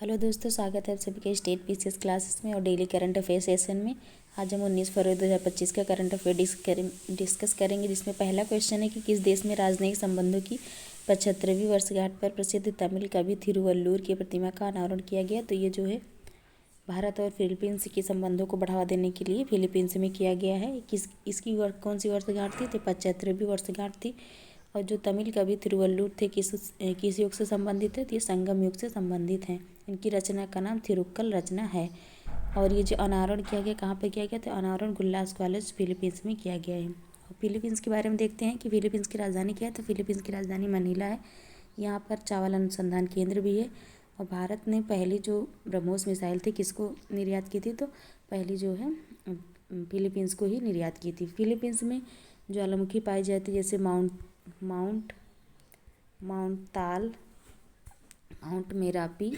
Hello दोस्तों, स्वागत है आप सभी के स्टेट पीसीएस क्लासेस में और डेली करंट अफेयर सेशन में। आज हम 19 फरवरी 2025 का करंट अफेयर डिस्कस करेंगे, जिसमें पहला क्वेश्चन है कि किस देश में राजनयिक संबंधों की 75वीं वर्षगांठ पर प्रसिद्ध तमिल कवि थिरुवल्लुवर की प्रतिमा का अनावरण किया गया। तो ये जो है भारत और फिलीपींस के संबंधों को बढ़ावा देने के लिए फिलीपींस में किया गया है। कौन सी वर्षगांठ थी? तो 75वीं वर्षगांठ थी। और जो तमिल कवि तिरुवल्लुवर थे किस युग से संबंधित है? तो ये संगम युग से संबंधित हैं। इनकी रचना का नाम थिरुक्कल रचना है। और ये जो अनावरण किया गया, कहाँ पर किया गया? तो अनावरण गुल्लास कॉलेज फिलीपींस में किया गया है। और फिलीपींस के बारे में देखते हैं कि फिलीपींस की राजधानी क्या है। तो फिलीपींस की राजधानी मनीला है। यहाँ पर चावल अनुसंधान केंद्र भी है। और भारत ने पहली जो ब्रह्मोस मिसाइल थी किसको निर्यात की थी? तो पहली जो है फिलीपींस को ही निर्यात की थी। फिलीपींस में ज्वालामुखी पाई जाती है, जैसे माउंट मेरापी,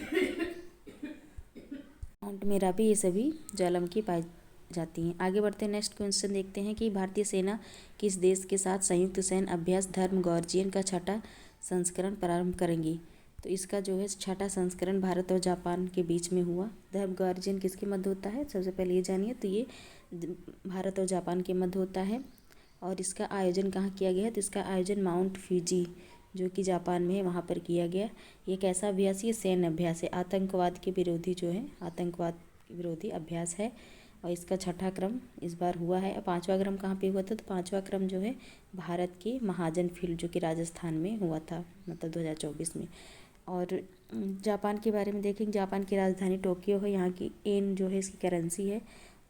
ये सभी ज्वालामुखी पाई जाती हैं। आगे बढ़ते हैं, नेक्स्ट क्वेश्चन देखते हैं कि भारतीय सेना किस देश के साथ संयुक्त सैन्य अभ्यास धर्म गॉर्जियन का छठा संस्करण प्रारंभ करेंगी? तो इसका जो है छठा संस्करण भारत और जापान के बीच में हुआ। धर्म गॉर्जियन किसके मध्य होता है? सबसे पहले ये जानिए। तो ये भारत और जापान के मध्य होता है। और इसका आयोजन कहाँ किया गया है? तो इसका आयोजन माउंट फ्यूजी जो कि जापान में है, वहाँ पर किया गया। ये कैसा अभ्यास? ये सैन्य अभ्यास है, आतंकवाद के विरोधी जो है आतंकवाद विरोधी अभ्यास है। और इसका छठा क्रम इस बार हुआ है। और पाँचवा क्रम कहाँ पे हुआ था? तो पाँचवा क्रम जो है भारत के महाजन फील्ड जो कि राजस्थान में हुआ था, मतलब 2024 में। और जापान के बारे में देखेंगे। जापान की राजधानी टोक्यो है। यहाँ की येन जो है इसकी करेंसी है।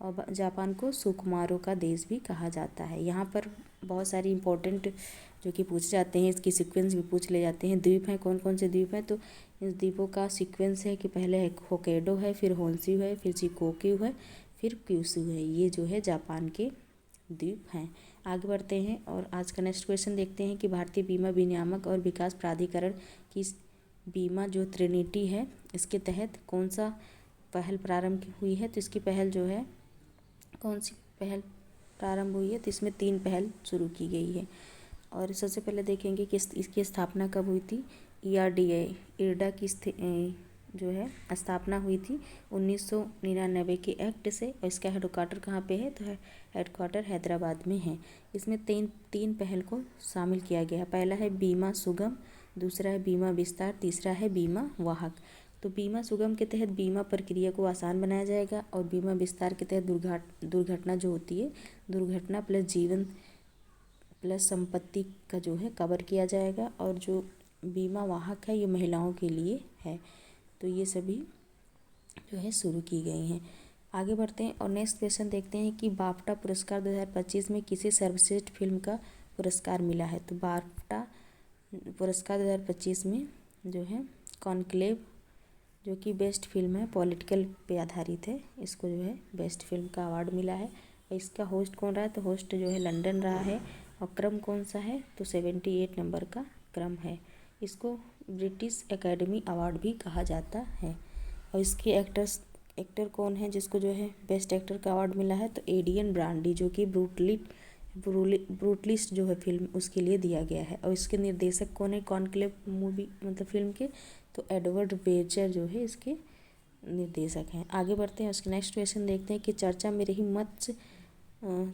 और जापान को सुकुमारों का देश भी कहा जाता है। यहाँ पर बहुत सारी इंपॉर्टेंट जो कि पूछे जाते हैं, इसकी सीक्वेंस भी पूछ ले जाते हैं। द्वीप हैं, कौन कौन से द्वीप हैं? तो इस द्वीपों का सीक्वेंस है कि पहले है होक्काइडो है, फिर होन्शू है, फिर शिकोक्यू है, फिर क्यूशू है। ये जो है जापान के द्वीप हैं। आगे बढ़ते हैं और आज का नेक्स्ट क्वेश्चन देखते हैं कि भारतीय बीमा विनियामक और विकास प्राधिकरण की बीमा जो ट्रिनिटी है, इसके तहत कौन सा पहल प्रारंभ हुई है? तो इसकी पहल जो है, कौन सी पहल प्रारंभ हुई है? तो इसमें 3 पहल शुरू की गई है। और सबसे पहले देखेंगे कि इसकी स्थापना कब हुई थी। इरडा की जो है स्थापना हुई थी 1999 के एक्ट से। और इसका हेडक्वार्टर कहाँ पे है? तो हेडक्वार्टर हैदराबाद में है। इसमें तीन पहल को शामिल किया गया है। पहला है बीमा सुगम, दूसरा है बीमा विस्तार, तीसरा है बीमा वाहक। तो बीमा सुगम के तहत बीमा प्रक्रिया को आसान बनाया जाएगा। और बीमा विस्तार के तहत दुर्घटना जो होती है, दुर्घटना प्लस जीवन प्लस संपत्ति का जो है कवर किया जाएगा। और जो बीमा वाहक है ये महिलाओं के लिए है। तो ये सभी जो है शुरू की गई हैं। आगे बढ़ते हैं और नेक्स्ट क्वेश्चन देखते हैं कि बाफ्टा पुरस्कार 2025 में किसे सर्वश्रेष्ठ फिल्म का पुरस्कार मिला है? तो बाफ्टा पुरस्कार 2025 में जो है कॉन्क्लेव जो कि बेस्ट फिल्म है, पॉलिटिकल पे आधारित है, इसको जो है बेस्ट फिल्म का अवार्ड मिला है। और इसका होस्ट कौन रहा है? तो होस्ट जो है लंदन रहा है। और क्रम कौन सा है? तो 78 नंबर का क्रम है। इसको ब्रिटिश एकेडमी अवार्ड भी कहा जाता है। और इसके एक्टर कौन है जिसको जो है बेस्ट एक्टर का अवार्ड मिला है? तो एडियन ब्रांडी जो कि ब्रूटलिस्ट जो है फिल्म उसके लिए दिया गया है। और इसके निर्देशक कौन है कॉन्क्लेव मूवी मतलब फिल्म के? तो एडवर्ड वेचर जो है इसके निर्देशक हैं। आगे बढ़ते हैं, उसके नेक्स्ट क्वेश्चन देखते हैं कि चर्चा में रही मत्स्य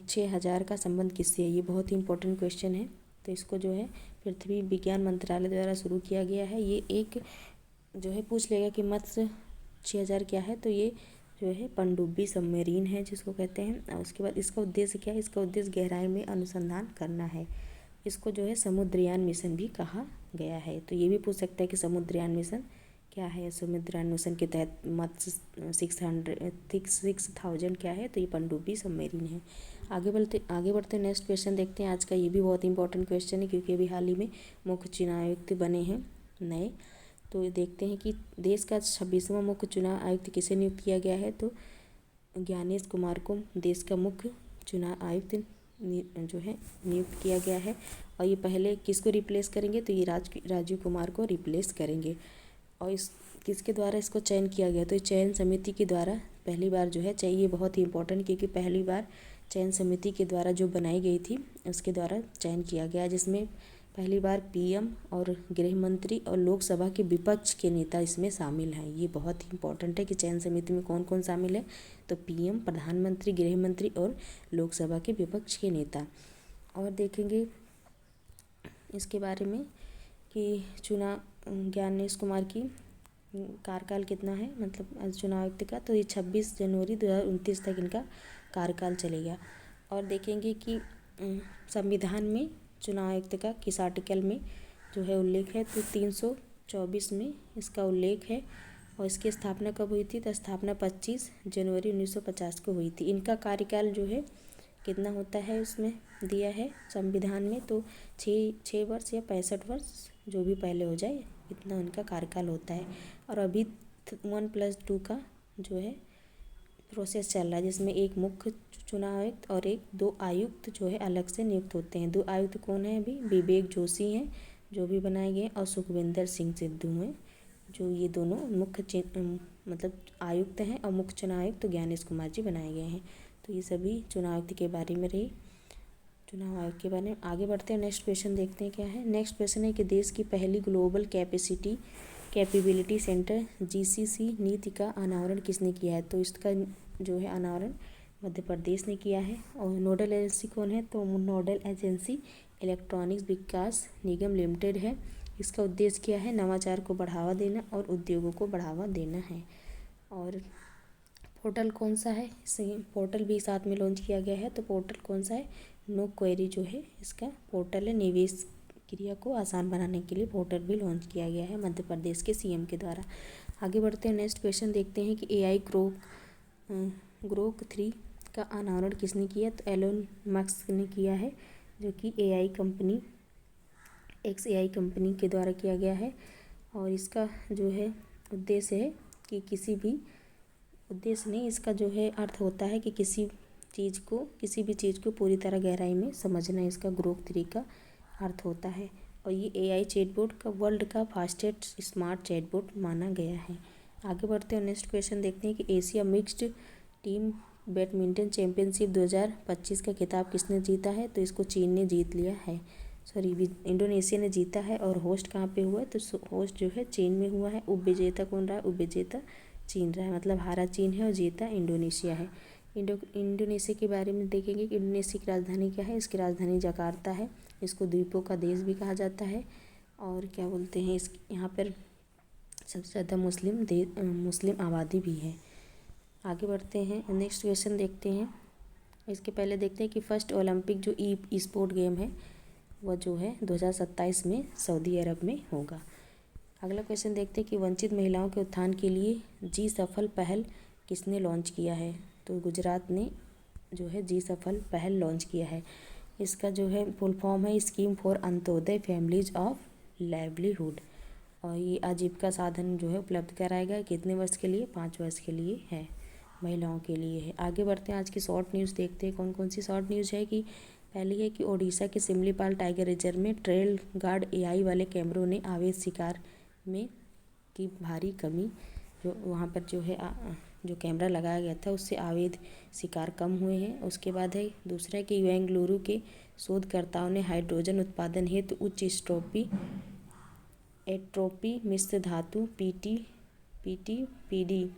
6000 का संबंध किससे है? ये बहुत ही इंपॉर्टेंट क्वेश्चन है। तो इसको जो है पृथ्वी विज्ञान मंत्रालय द्वारा शुरू किया गया है। ये एक जो है पूछ लेगा कि मत्स्य 6000 क्या है? तो ये जो है पनडुब्बी सबमरीन है जिसको कहते हैं। और उसके बाद इसका उद्देश्य क्या है? इसका उद्देश्य गहराई में अनुसंधान करना है। इसको जो है समुद्रयान मिशन भी कहा गया है। तो ये भी पूछ सकता है कि समुद्रयान मिशन क्या है? समुद्रयान मिशन के तहत मत्स्य 6000 क्या है? तो ये पनडुब्बी सबमरीन है। आगे बढ़ते नेक्स्ट क्वेश्चन देखते हैं। आज का ये भी बहुत इंपॉर्टेंट क्वेश्चन है क्योंकि अभी हाल ही में मुख्य चुनाव आयुक्त बने हैं नए। तो देखते हैं कि देश का 26वां मुख्य चुनाव आयुक्त किसे नियुक्त किया गया है? तो ज्ञानेश कुमार को देश का मुख्य चुनाव आयुक्त जो है नियुक्त किया गया है। और ये पहले किसको रिप्लेस करेंगे? तो ये राजीव कुमार को रिप्लेस करेंगे। और इस किसके द्वारा इसको चयन किया गया? तो चयन समिति के द्वारा पहली बार जो है चाहिए, बहुत ही इंपॉर्टेंट क्योंकि पहली बार चयन समिति के द्वारा जो बनाई गई थी उसके द्वारा चयन किया गया, जिसमें पहली बार पीएम और गृह मंत्री और लोकसभा के विपक्ष के नेता इसमें शामिल हैं। ये बहुत ही इंपॉर्टेंट है कि चयन समिति में कौन कौन शामिल है, तो पीएम, प्रधानमंत्री, गृह मंत्री और लोकसभा के विपक्ष के नेता। और देखेंगे इसके बारे में कि चुनाव ज्ञानेश कुमार की कार्यकाल कितना है, मतलब चुनाव आयुक्त का, तो ये 26 जनवरी 2029 तक इनका कार्यकाल चलेगा। और देखेंगे कि संविधान में चुनाव आयुक्त का किस आर्टिकल में जो है उल्लेख है, तो 324 में इसका उल्लेख है। और इसकी स्थापना कब हुई थी, तो स्थापना 25 जनवरी 1950 को हुई थी। इनका कार्यकाल जो है कितना होता है उसमें दिया है संविधान में, तो 6 वर्ष या 65 वर्ष जो भी पहले हो जाए इतना उनका कार्यकाल होता है। और अभी 1+2 का जो है प्रोसेस चल रहा है, जिसमें एक मुख्य चुनाव आयुक्त और 2 आयुक्त जो है अलग से नियुक्त होते हैं। 2 आयुक्त कौन है, अभी विवेक जोशी हैं जो भी बनाए गए, और सुखविंदर सिंह सिद्धू हैं, जो ये दोनों मुख्य मतलब आयुक्त हैं। और मुख्य चुनाव आयुक्त तो ज्ञानेश कुमार जी बनाए गए हैं। तो ये सभी चुनाव आयुक्त के बारे में रही, चुनाव आयोग के बारे में। आगे बढ़ते हैं, नेक्स्ट क्वेश्चन देखते हैं क्या है। नेक्स्ट क्वेश्चन है कि देश की पहली ग्लोबल कैपेबिलिटी सेंटर GCC नीति का अनावरण किसने किया है, तो इसका जो है अनावरण मध्य प्रदेश ने किया है। और नोडल एजेंसी कौन है, तो नोडल एजेंसी इलेक्ट्रॉनिक्स विकास निगम लिमिटेड है। इसका उद्देश्य क्या है, नवाचार को बढ़ावा देना और उद्योगों को बढ़ावा देना है। और पोर्टल कौन सा है, इसे पोर्टल भी साथ में लॉन्च किया गया है। तो पोर्टल कौन सा है, नो क्वेरी जो है इसका पोर्टल है। निवेश क्रिया को आसान बनाने के लिए पोर्टल भी लॉन्च किया गया है मध्य प्रदेश के CM के द्वारा। आगे बढ़ते हैं, नेक्स्ट क्वेश्चन देखते हैं कि AI ग्रोक 3 का अनावरण किसने किया, तो एलोन मस्क ने किया है, जो कि AI कंपनी XAI कंपनी के द्वारा किया गया है। और इसका जो है उद्देश्य है कि उद्देश्य नहीं, इसका जो है अर्थ होता है कि किसी भी चीज़ को पूरी तरह गहराई में समझना, इसका ग्रोक 3 का अर्थ होता है। और ये AI चैटबॉट का वर्ल्ड का फास्टेस्ट स्मार्ट चैटबॉट माना गया है। आगे बढ़ते हैं, नेक्स्ट क्वेश्चन देखते हैं कि Asia mixed team badminton championship 2025 का खिताब किसने जीता है, तो इसको चीन ने जीत लिया है, इंडोनेशिया ने जीता है। और होस्ट कहाँ पे हुआ है, तो होस्ट जो है चीन में हुआ है। उपविजेता कौन रहा है, उपविजेता चीन रहा है, मतलब हारा चीन है और जीता इंडोनेशिया है। इंडोनेशिया के बारे में देखेंगे कि इंडोनेशिया की राजधानी क्या है, इसकी राजधानी जकार्ता है। इसको द्वीपों का देश भी कहा जाता है। और क्या बोलते हैं, यहाँ पर सबसे ज़्यादा मुस्लिम आबादी भी है। आगे बढ़ते हैं, नेक्स्ट क्वेश्चन देखते हैं। इसके पहले देखते हैं कि फर्स्ट ओलंपिक जो ई स्पोर्ट गेम है वह जो है 2027 में सऊदी अरब में होगा। अगला क्वेश्चन देखते हैं कि वंचित महिलाओं के उत्थान के लिए जी सफल पहल किसने लॉन्च किया है, तो गुजरात ने जो है जी सफल पहल लॉन्च किया है। इसका जो है फुल फॉर्म है scheme for Antyodaya families of livelihood. और ये आजीविका साधन जो है उपलब्ध कराएगा, कितने वर्ष के लिए, 5 वर्ष के लिए है, महिलाओं के लिए है। आगे बढ़ते हैं, आज की शॉर्ट न्यूज़ देखते हैं कौन कौन सी शॉर्ट न्यूज़ है। कि पहली है कि ओडिशा के सिमलीपाल टाइगर रिजर्व में ट्रेल गार्ड AI वाले कैमरों ने अवैध शिकार में की भारी कमी, जो वहाँ पर जो है जो कैमरा लगाया गया था उससे अवैध शिकार कम हुए हैं। उसके बाद है दूसरा कि बेंगलुरु के शोधकर्ताओं ने हाइड्रोजन उत्पादन हेतु उच्च एट्रोपी मिश्र धातु PTPD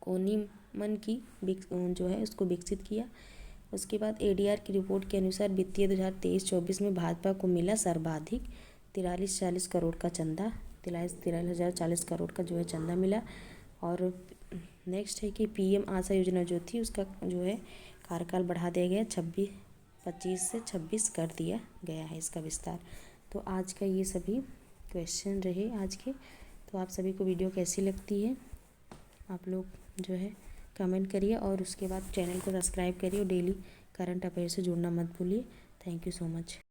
कोनिमन की जो है उसको विकसित किया। उसके बाद ADR की रिपोर्ट के अनुसार वित्तीय 2023-24 में भाजपा को मिला सर्वाधिक 4340 करोड़ का चंदा, 43,040 करोड़ का जो है चंदा मिला। और नेक्स्ट है कि PM आशा योजना जो थी उसका जो है कार्यकाल बढ़ा दिया गया, 25 से 26 कर दिया गया है इसका विस्तार। तो आज का ये सभी क्वेश्चन रहे आज के। तो आप सभी को वीडियो कैसी लगती है आप लोग जो है कमेंट करिए, और उसके बाद चैनल को सब्सक्राइब करिए और डेली करंट अफेयर से जुड़ना मत भूलिए। Thank you so much.